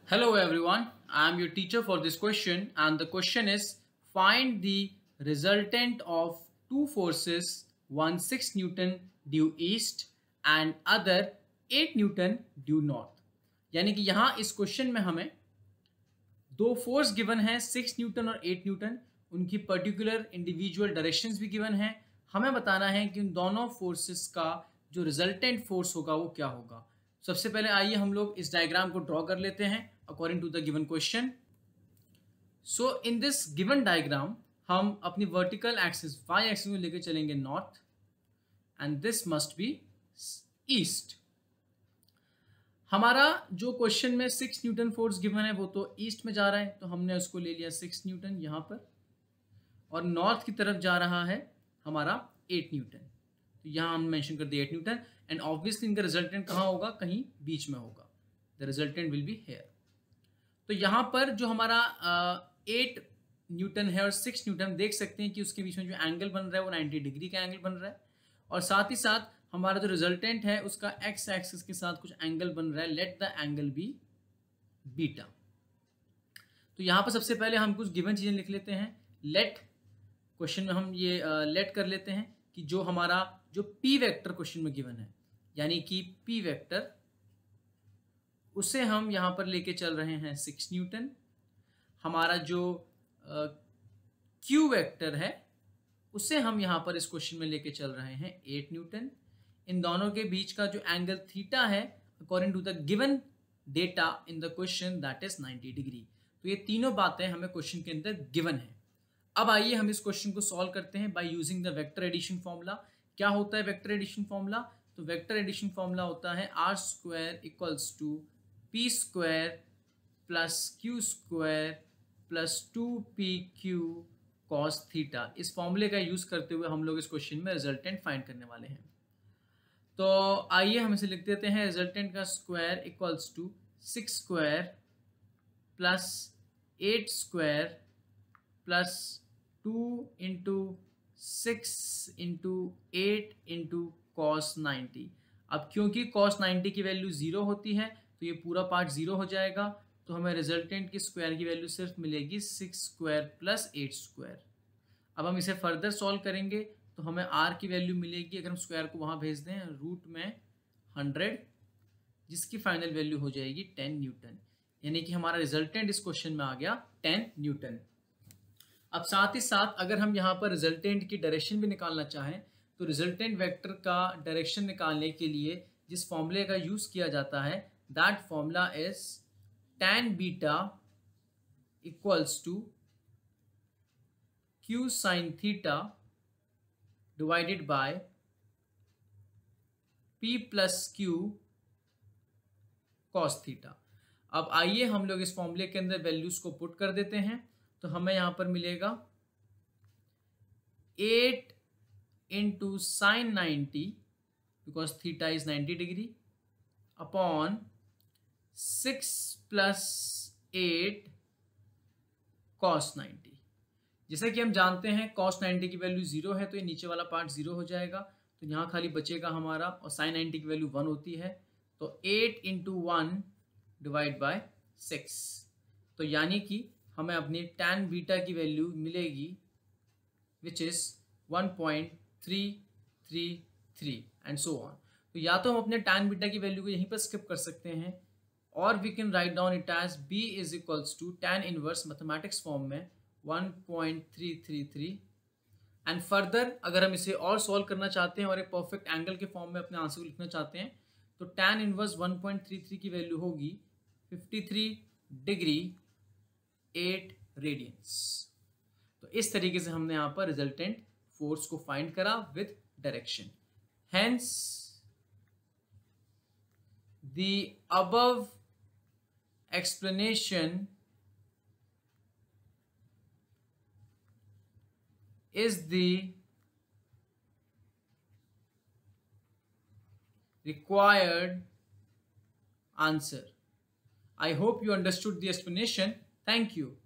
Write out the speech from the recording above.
Hello everyone, I am your teacher for this question and the question is find the resultant of two forces, one 6 Newton due east and other 8 Newton due north। यानी कि यहाँ इस question में हमें दो force given है 6 Newton और 8 Newton, उनकी पर्टिकुलर इंडिविजुअल डायरेक्शंस भी गिवन है। हमें बताना है कि उन दोनों फोर्सेस का जो रिजल्टेंट फोर्स होगा वो क्या होगा। सबसे पहले आइए हम लोग इस डायग्राम को ड्रॉ कर लेते हैं according to the given question. So in this given diagram हम अपनी वर्टिकल एक्सिस y एक्सिस में लेकर चलेंगे north and this must be east. हमारा जो क्वेश्चन में 6 न्यूटन फोर्स गिवन है वो तो ईस्ट में जा रहा है, तो हमने उसको ले लिया 6 न्यूटन यहाँ पर, और नॉर्थ की तरफ जा रहा है हमारा 8 न्यूटन, तो यहाँ हम मेंशन कर दिया 8 न्यूटन एंड ऑब्वियसली इनका रिजल्टेंट कहाँ होगा, कहीं बीच में होगा। The resultant will be here. तो यहाँ पर जो हमारा 8 न्यूटन है और 6 न्यूटन, देख सकते हैं कि उसके बीच में जो एंगल बन रहा है वो 90 डिग्री का एंगल बन रहा है, और साथ ही साथ हमारा जो रिजल्टेंट है उसका एक्स एक्सिस के साथ कुछ एंगल बन रहा है। Let the angle be beta. तो यहाँ पर सबसे पहले हम कुछ गिवन चीजें लिख लेते हैं। लेट क्वेश्चन में हम ये लेट कर लेते हैं कि जो हमारा जो पी वेक्टर क्वेश्चन में गिवन है, यानी कि पी वेक्टर, उसे हम यहाँ पर लेके चल रहे हैं 6 न्यूटन। हमारा जो क्यू वेक्टर है उसे हम यहाँ पर इस क्वेश्चन में लेके चल रहे हैं 8 न्यूटन। इन दोनों के बीच का जो एंगल थीटा है according to the given data in the question that is 90 degree. तो ये तीनों बातें हमें क्वेश्चन के अंदर गिवन है। अब आइए हम इस क्वेश्चन को सॉल्व करते हैं by using the vector addition formula. क्या होता है वेक्टर एडिशन फॉर्मूला? तो वेक्टर एडिशन फॉर्मूला होता है R square equals to P square plus Q square plus 2pq cos theta. इस फॉर्मूले का यूज करते हुए हम लोग इस क्वेश्चन में रिजल्टेंट फाइंड करने वाले हैं। तो आइए हम इसे लिख देते हैं। रिजल्टेंट का square equals to 6 square plus 8 square plus 2 into 6 into 8 into cos 90। अब क्योंकि कॉस 90 की वैल्यू 0 होती है तो ये पूरा पार्ट 0 हो जाएगा, तो हमें रिजल्टेंट की स्क्वायर की वैल्यू सिर्फ मिलेगी 6 स्क्वायर प्लस 8 स्क्वायर। अब हम इसे फर्दर सॉल्व करेंगे तो हमें r की वैल्यू मिलेगी, अगर हम स्क्वायर को वहाँ भेज दें, रूट में 100, जिसकी फाइनल वैल्यू हो जाएगी 10 न्यूटन। यानी कि हमारा रिजल्टेंट इस क्वेश्चन में आ गया 10 न्यूटन। अब साथ ही साथ अगर हम यहाँ पर रिजल्टेंट की डायरेक्शन भी निकालना चाहें तो रिजल्टेंट वेक्टर का डायरेक्शन निकालने के लिए जिस फॉर्मूले का यूज किया जाता है that formula is tan beta equals to q sin theta divided by p plus q cos theta. अब आइए हम लोग इस फॉर्मूले के अंदर वैल्यूज को पुट कर देते हैं, तो हमें यहां पर मिलेगा 8 into sine 90 because theta is 90 degree upon 6 plus 8 cos 90। जैसा कि हम जानते हैं cos 90 की वैल्यू 0 है तो ये नीचे वाला पार्ट 0 हो जाएगा, तो यहाँ खाली बचेगा हमारा, और sin 90 की वैल्यू 1 होती है, तो 8 इंटू 1 डिवाइड बाय 6। तो यानी कि हमें अपनी tan बीटा की वैल्यू मिलेगी which is 1.333 and so on. तो या तो हम अपने tan बीटा की वैल्यू को यहीं पर स्किप कर सकते हैं, और we can write down it as b is equals to tan inverse mathematics form में 1.333। एंड फर्दर अगर हम इसे और सॉल्व करना चाहते हैं और एक परफेक्ट एंगल के फॉर्म में अपने आंसर को लिखना चाहते हैं तो tan इनवर्स 1.33 की वैल्यू होगी 53 डिग्री 8 रेडियंस। तो इस तरीके से हमने यहाँ पर रिजल्टेंट फोर्स को फाइंड करा with direction. Hence the above explanation is the required answer. I hope you understood the explanation. Thank you.